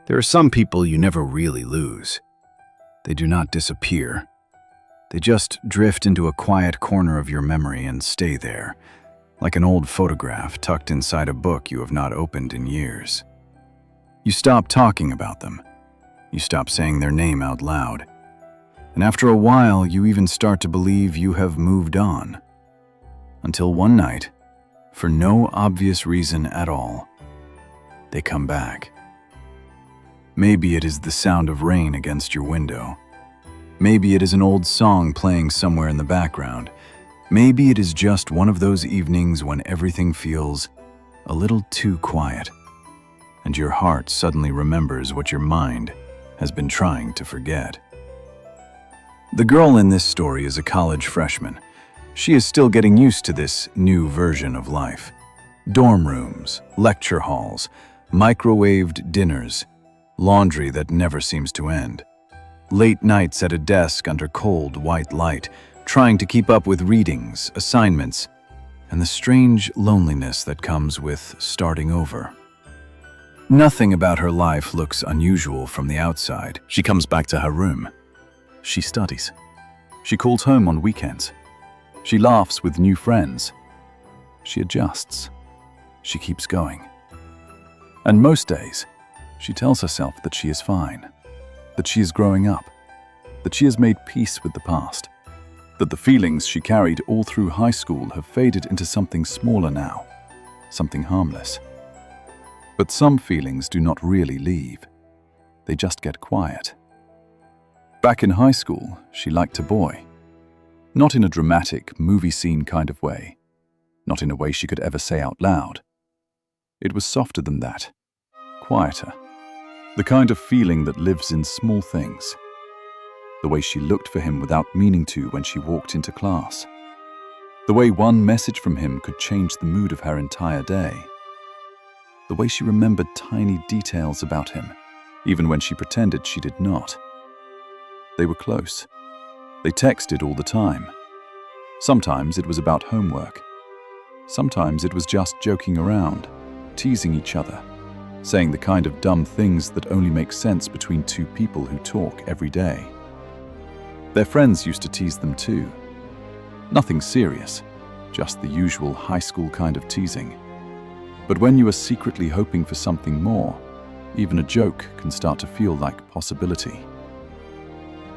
There are some people you never really lose. They do not disappear. They just drift into a quiet corner of your memory and stay there, like an old photograph tucked inside a book you have not opened in years. You stop talking about them. You stop saying their name out loud. And after a while, you even start to believe you have moved on. Until one night, for no obvious reason at all, they come back. Maybe it is the sound of rain against your window. Maybe it is an old song playing somewhere in the background. Maybe it is just one of those evenings when everything feels a little too quiet, and your heart suddenly remembers what your mind has been trying to forget. The girl in this story is a college freshman. She is still getting used to this new version of life. Dorm rooms, lecture halls, microwaved dinners, laundry that never seems to end. Late nights at a desk under cold white light, trying to keep up with readings, assignments, and the strange loneliness that comes with starting over. Nothing about her life looks unusual from the outside. She comes back to her room. She studies. She calls home on weekends. She laughs with new friends. She adjusts. She keeps going. And most days, she tells herself that she is fine, that she is growing up, that she has made peace with the past, that the feelings she carried all through high school have faded into something smaller now, something harmless. But some feelings do not really leave. They just get quiet. Back in high school, she liked a boy. Not in a dramatic, movie scene kind of way. Not in a way she could ever say out loud. It was softer than that. Quieter. The kind of feeling that lives in small things. The way she looked for him without meaning to when she walked into class. The way one message from him could change the mood of her entire day. The way she remembered tiny details about him, even when she pretended she did not. They were close. They texted all the time. Sometimes it was about homework. Sometimes it was just joking around, teasing each other, saying the kind of dumb things that only make sense between two people who talk every day. Their friends used to tease them too. Nothing serious, just the usual high school kind of teasing. But when you are secretly hoping for something more, even a joke can start to feel like possibility.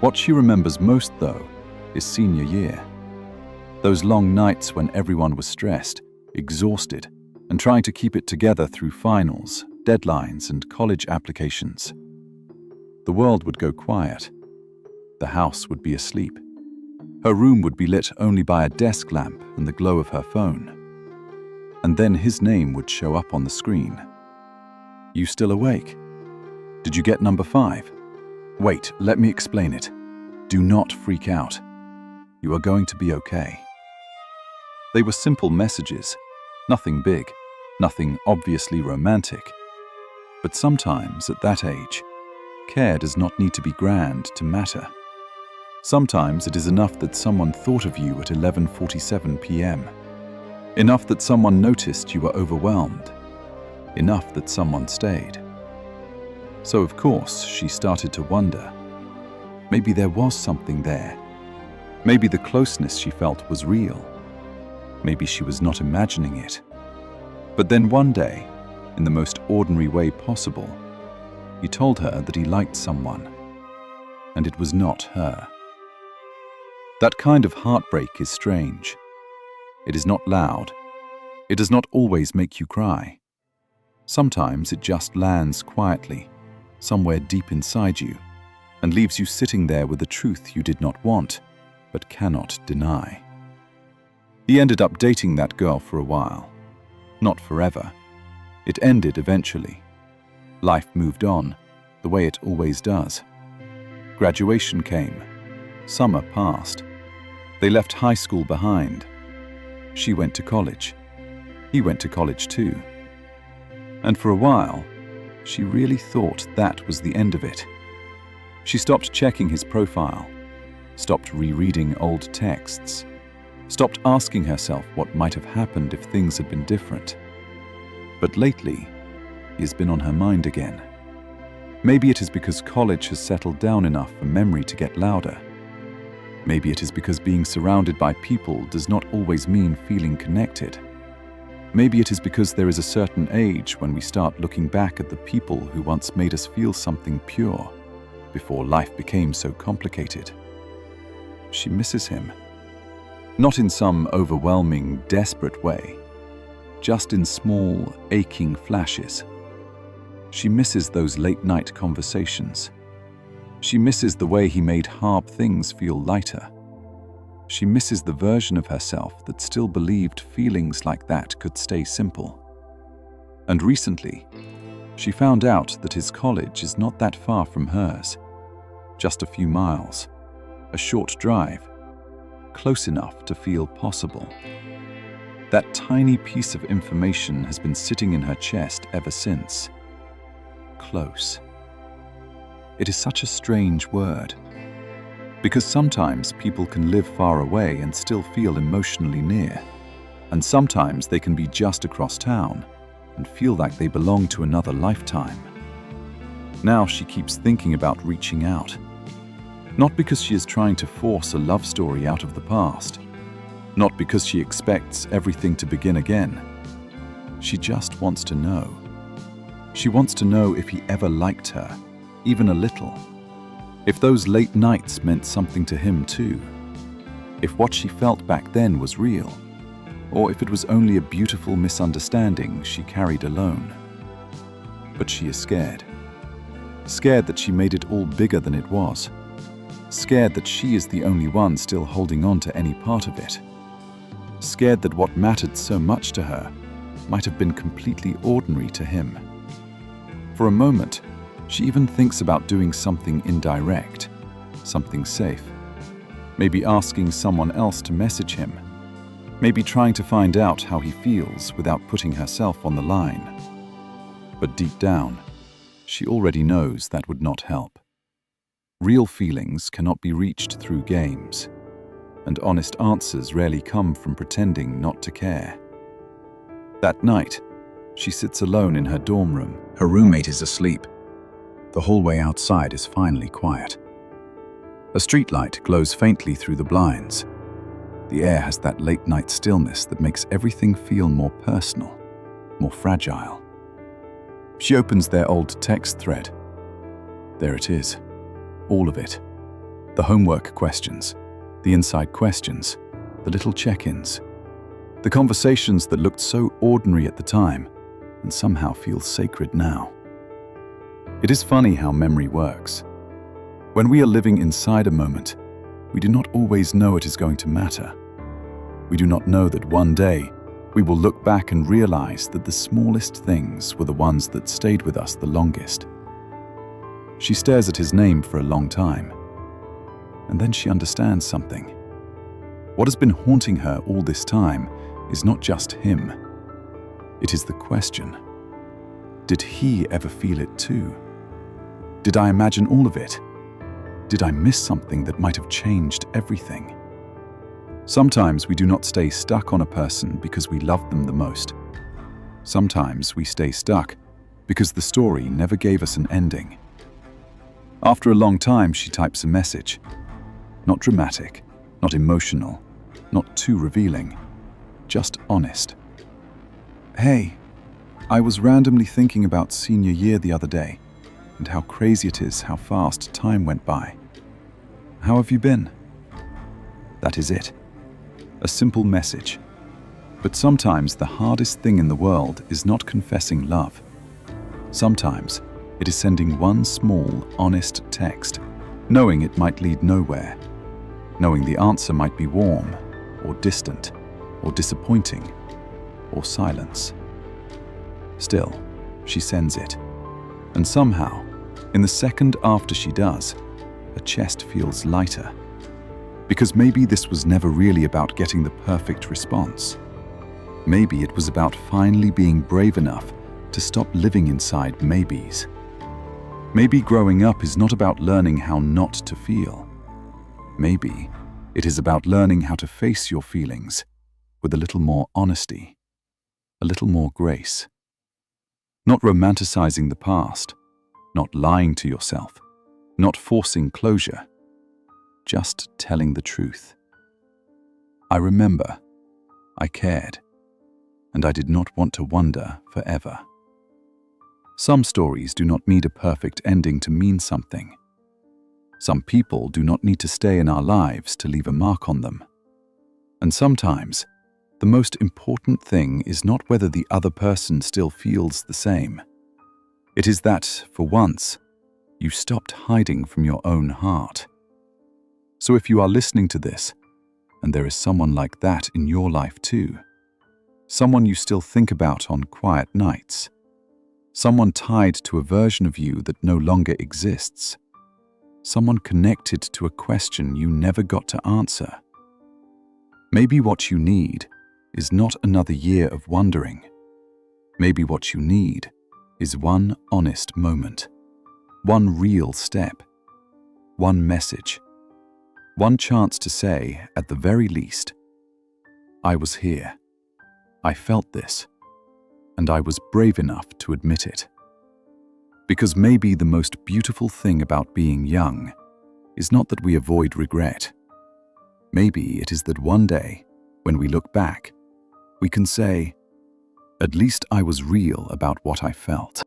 What she remembers most, though, is senior year. Those long nights when everyone was stressed, exhausted, and trying to keep it together through finals, deadlines, and college applications. The world would go quiet. The house would be asleep. Her room would be lit only by a desk lamp and the glow of her phone. And then his name would show up on the screen. "You still awake? Did you get number 5? Wait, let me explain it. Do not freak out. You are going to be okay." They were simple messages, nothing big, nothing obviously romantic. But sometimes at that age, care does not need to be grand to matter. Sometimes it is enough that someone thought of you at 11:47 p.m. Enough that someone noticed you were overwhelmed. Enough that someone stayed. So of course, she started to wonder. Maybe there was something there. Maybe the closeness she felt was real. Maybe she was not imagining it. But then one day, in the most ordinary way possible, he told her that he liked someone, and it was not her. That kind of heartbreak is strange. It is not loud. It does not always make you cry. Sometimes it just lands quietly, somewhere deep inside you, and leaves you sitting there with a truth you did not want, but cannot deny. He ended up dating that girl for a while. Not forever. It ended eventually. Life moved on, the way it always does. Graduation came. Summer passed. They left high school behind. She went to college. He went to college too. And for a while, she really thought that was the end of it. She stopped checking his profile, stopped rereading old texts, stopped asking herself what might have happened if things had been different. But lately, he has been on her mind again. Maybe it is because college has settled down enough for memory to get louder. Maybe it is because being surrounded by people does not always mean feeling connected. Maybe it is because there is a certain age when we start looking back at the people who once made us feel something pure, before life became so complicated. She misses him. Not in some overwhelming, desperate way, just in small, aching flashes. She misses those late-night conversations. She misses the way he made hard things feel lighter. She misses the version of herself that still believed feelings like that could stay simple. And recently, she found out that his college is not that far from hers. Just a few miles, a short drive, close enough to feel possible. That tiny piece of information has been sitting in her chest ever since. Close. It is such a strange word, because sometimes people can live far away and still feel emotionally near, and sometimes they can be just across town and feel like they belong to another lifetime. Now she keeps thinking about reaching out, not because she is trying to force a love story out of the past, not because she expects everything to begin again. She just wants to know. She wants to know if he ever liked her, even a little. If those late nights meant something to him too. If what she felt back then was real, or if it was only a beautiful misunderstanding she carried alone. But she is scared. Scared that she made it all bigger than it was. Scared that she is the only one still holding on to any part of it. Scared that what mattered so much to her might have been completely ordinary to him. For a moment, she even thinks about doing something indirect, something safe. Maybe asking someone else to message him. Maybe trying to find out how he feels without putting herself on the line. But deep down, she already knows that would not help. Real feelings cannot be reached through games, and honest answers rarely come from pretending not to care. That night, she sits alone in her dorm room. Her roommate is asleep. The hallway outside is finally quiet. A streetlight glows faintly through the blinds. The air has that late-night stillness that makes everything feel more personal, more fragile. She opens their old text thread. There it is, all of it. The homework questions, the inside questions, the little check-ins. The conversations that looked so ordinary at the time and somehow feel sacred now. It is funny how memory works. When we are living inside a moment, we do not always know it is going to matter. We do not know that one day we will look back and realize that the smallest things were the ones that stayed with us the longest. She stares at his name for a long time, and then she understands something. What has been haunting her all this time is not just him. It is the question, did he ever feel it too? Did I imagine all of it? Did I miss something that might have changed everything? Sometimes we do not stay stuck on a person because we love them the most. Sometimes we stay stuck because the story never gave us an ending. After a long time, she types a message. Not dramatic, not emotional, not too revealing, just honest. Hey, I was randomly thinking about senior year the other day, and how crazy it is how fast time went by. How have you been? That is it. A simple message. But sometimes the hardest thing in the world is not confessing love. Sometimes it is sending one small, honest text, knowing it might lead nowhere, knowing the answer might be warm, or distant, or disappointing, or silence. Still, she sends it. And somehow, in the second after she does, her chest feels lighter. Because maybe this was never really about getting the perfect response. Maybe it was about finally being brave enough to stop living inside maybes. Maybe growing up is not about learning how not to feel. Maybe it is about learning how to face your feelings with a little more honesty, a little more grace. Not romanticizing the past, not lying to yourself, not forcing closure, just telling the truth. I remember, I cared, and I did not want to wonder forever. Some stories do not need a perfect ending to mean something. Some people do not need to stay in our lives to leave a mark on them. And sometimes, the most important thing is not whether the other person still feels the same. It is that, for once, you stopped hiding from your own heart. So if you are listening to this, and there is someone like that in your life too, someone you still think about on quiet nights, someone tied to a version of you that no longer exists, someone connected to a question you never got to answer, maybe what you need is not another year of wondering. Maybe what you need is one honest moment, one real step, one message, one chance to say, at the very least, I was here, I felt this, and I was brave enough to admit it. Because maybe the most beautiful thing about being young is not that we avoid regret. Maybe it is that one day, when we look back, we can say, at least I was real about what I felt.